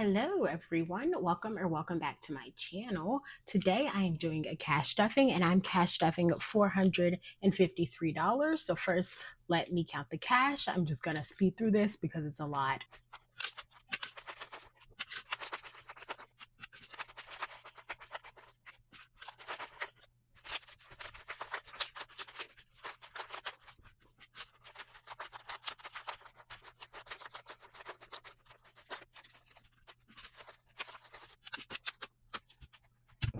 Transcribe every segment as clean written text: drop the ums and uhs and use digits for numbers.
Hello everyone, welcome back to my channel. Today I am doing a cash stuffing and I'm cash stuffing $453. So first let me count the cash. I'm just gonna speed through this because it's a lot.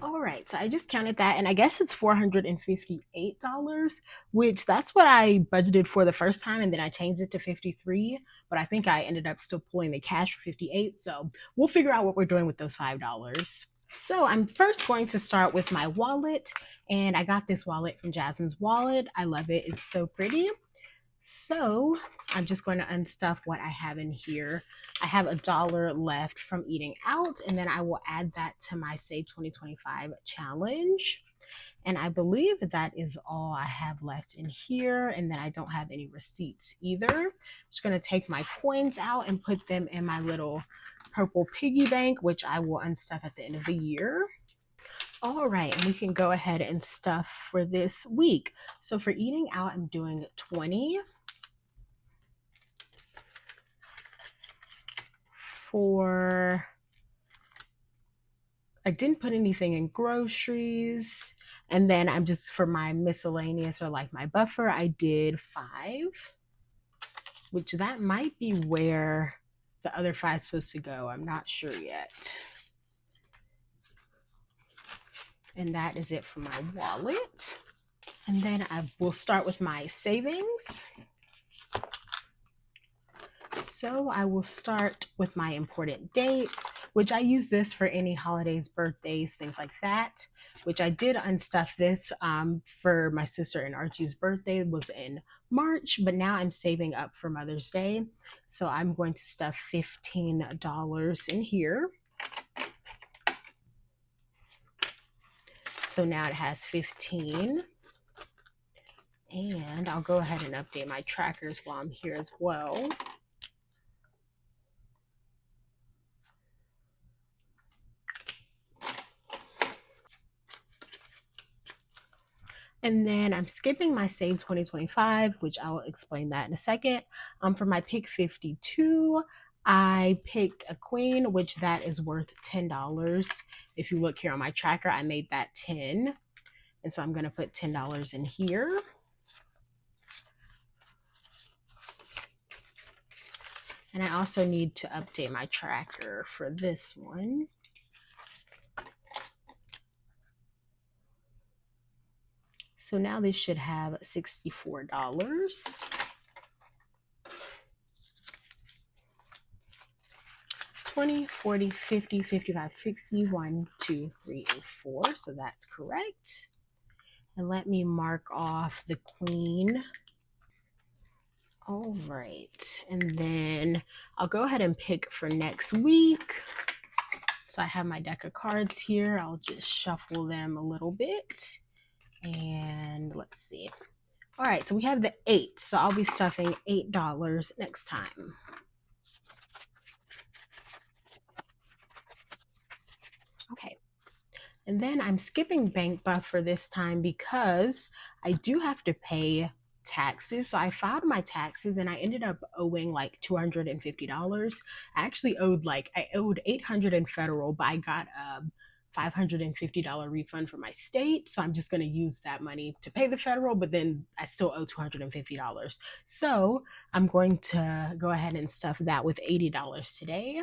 All right, so I just counted that and I guess it's $458, which that's what I budgeted for the first time and then I changed it to 53, but I think I ended up still pulling the cash for 58, so we'll figure out what we're doing with those $5. So I'm first going to start with my wallet, and I got this wallet from Jasmine's Wallet. I love it, it's so pretty. So I'm just going to unstuff what I have in here. I have $1 left from eating out, and then I will add that to my Save 2025 challenge. And I believe that is all I have left in here, and then I don't have any receipts either. I'm just going to take my coins out and put them in my little purple piggy bank, which I will unstuff at the end of the year. All right, and we can go ahead and stuff for this week. So for eating out, I'm doing 20. I didn't put anything in groceries. And then I'm just, for my miscellaneous or like my buffer, I did 5, which that might be where the other 5 is supposed to go. I'm not sure yet. And that is it for my wallet. And then I will start with my savings. So I will start with my important dates, which I use this for any holidays, birthdays, things like that, which I did unstuff this for my sister and Archie's birthday was in March, but now I'm saving up for Mother's Day. So I'm going to stuff $15 in here. So now it has 15. And I'll go ahead and update my trackers while I'm here as well. And then I'm skipping my Save 2025, which I will explain that in a second. For my pick 52, I picked a queen, which that is worth $10. If you look here on my tracker, I made that 10. And so I'm going to put $10 in here. And I also need to update my tracker for this one. So now this should have $64. 20, 40, 50, 55, 60, 1, 2, 3, and 4. So that's correct. And let me mark off the queen. All right. And then I'll go ahead and pick for next week. So I have my deck of cards here. I'll just shuffle them a little bit. And let's see. All right. So we have the 8. So I'll be stuffing $8 next time. Okay. And then I'm skipping bank buffer this time because I do have to pay taxes. So I filed my taxes and I ended up owing like $250. I actually owed $800 in federal, but I got a $550 refund from my state. So I'm just going to use that money to pay the federal, but then I still owe $250. So I'm going to go ahead and stuff that with $80 today.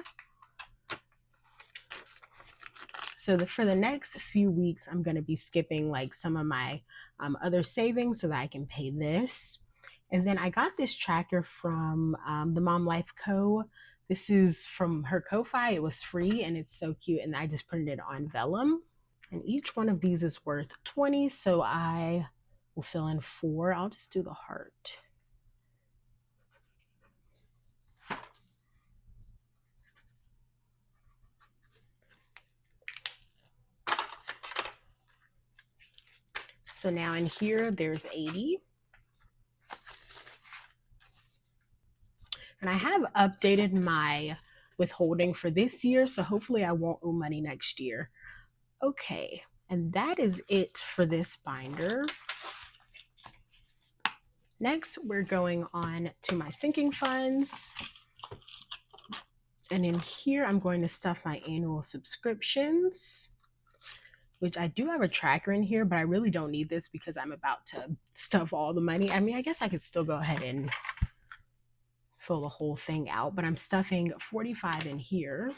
So for the next few weeks, I'm going to be skipping like some of my other savings so that I can pay this. And then I got this tracker from the Mom Life Co. This is from her Kofi. It was free and it's so cute. And I just printed it on vellum. And each one of these is worth 20. So I will fill in 4. I'll just do the heart. So now in here, there's 80. And I have updated my withholding for this year, so hopefully I won't owe money next year. Okay, and that is it for this binder. Next, we're going on to my sinking funds. And in here, I'm going to stuff my annual subscriptions, which I do have a tracker in here, but I really don't need this because I'm about to stuff all the money. I mean, I guess I could still go ahead and fill the whole thing out, but I'm stuffing 45 in here.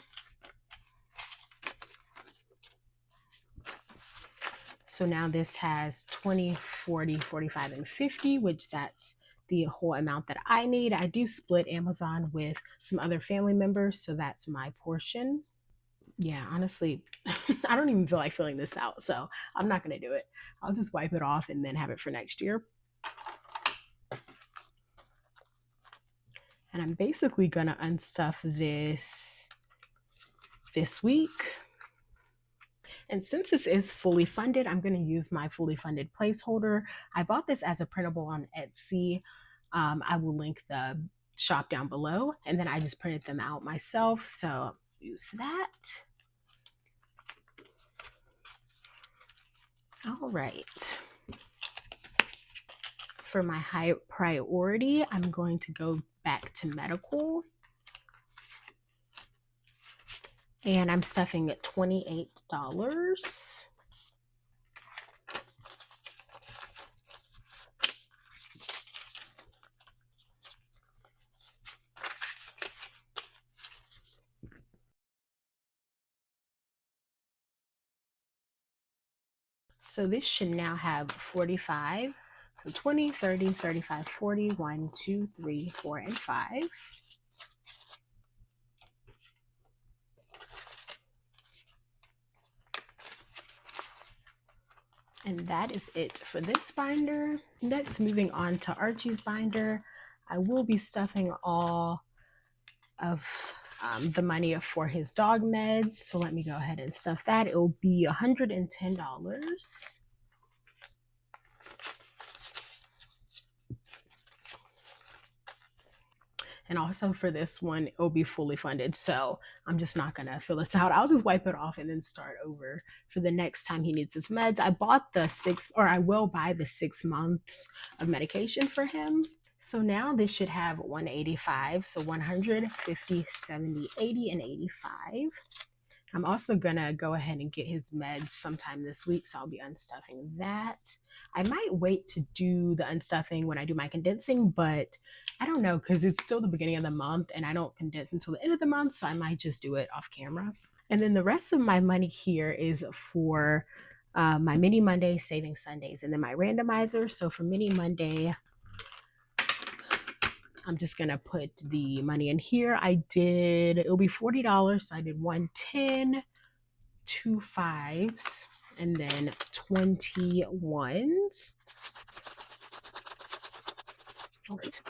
So now this has 20, 40, 45, and 50, which that's the whole amount that I need. I do split Amazon with some other family members, so that's my portion. Yeah, honestly, I don't even feel like filling this out, so I'm not going to do it. I'll just wipe it off and then have it for next year. And I'm basically going to unstuff this week. And since this is fully funded, I'm going to use my fully funded placeholder. I bought this as a printable on Etsy. I will link the shop down below. And then I just printed them out myself. So I'll use that. All right. For my high priority, I'm going to go back to medical. And I'm stuffing at $28. So this should now have 45. So 20, 30, 35, 40, 1, 2, 3, 4, and 5. And that is it for this binder. Next, moving on to Archie's binder, I will be stuffing all of the money for his dog meds. So let me go ahead and stuff that. It will be $110. And also for this one, it'll be fully funded. So I'm just not gonna fill this out. I'll just wipe it off and then start over for the next time he needs his meds. I bought I will buy the 6 months of medication for him. So now this should have 185. So 150, 70, 80, and 85. I'm also gonna go ahead and get his meds sometime this week, so I'll be unstuffing that. I might wait to do the unstuffing when I do my condensing, but I don't know because it's still the beginning of the month and I don't condense until the end of the month, so I might just do it off camera. And then the rest of my money here is for my Mini Monday, Saving Sundays, and then my randomizer. So for Mini Monday, I'm just gonna put the money in here. It'll be $40, so I did 110, 2 5s, and then 21s. All right.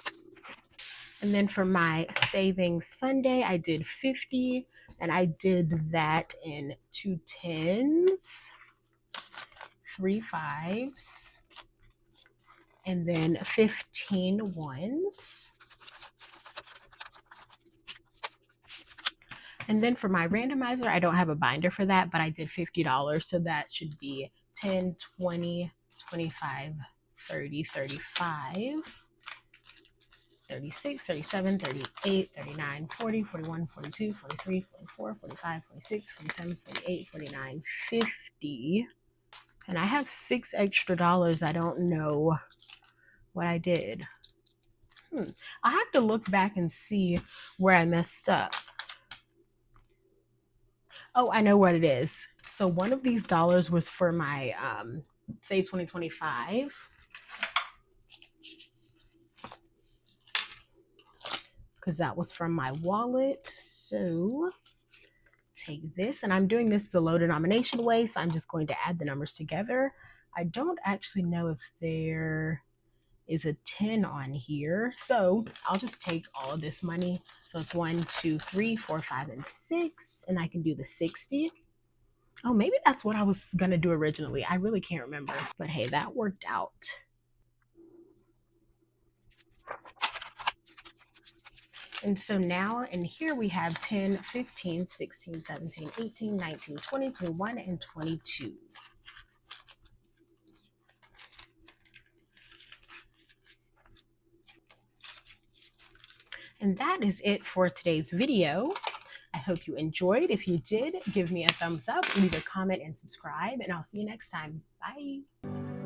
And then for my Saving Sunday, I did 50, and I did that in 2 10s, 3 5s, and then 15 1s. And then for my randomizer, I don't have a binder for that, but I did $50. So that should be 10, 20, 25, 30, 35, 36, 37, 38, 39, 40, 41, 42, 43, 44, 45, 46, 47, 48, 49, 50. And I have $6 extra. I don't know what I did. I have to look back and see where I messed up. Oh, I know what it is. So one of these dollars was for my Save 2025. Because that was from my wallet. So take this, and I'm doing this the low denomination way, so I'm just going to add the numbers together. I don't actually know if there is a 10 on here, so I'll just take all of this money. So it's 1, 2, 3, 4, 5, and 6, and I can do the 60. Oh, maybe that's what I was gonna do originally. I really can't remember, but hey, that worked out. And so now in here we have 10, 15, 16, 17, 18, 19, 20, 21, and 22. And that is it for today's video. I hope you enjoyed. If you did, give me a thumbs up, leave a comment, and subscribe, and I'll see you next time. Bye.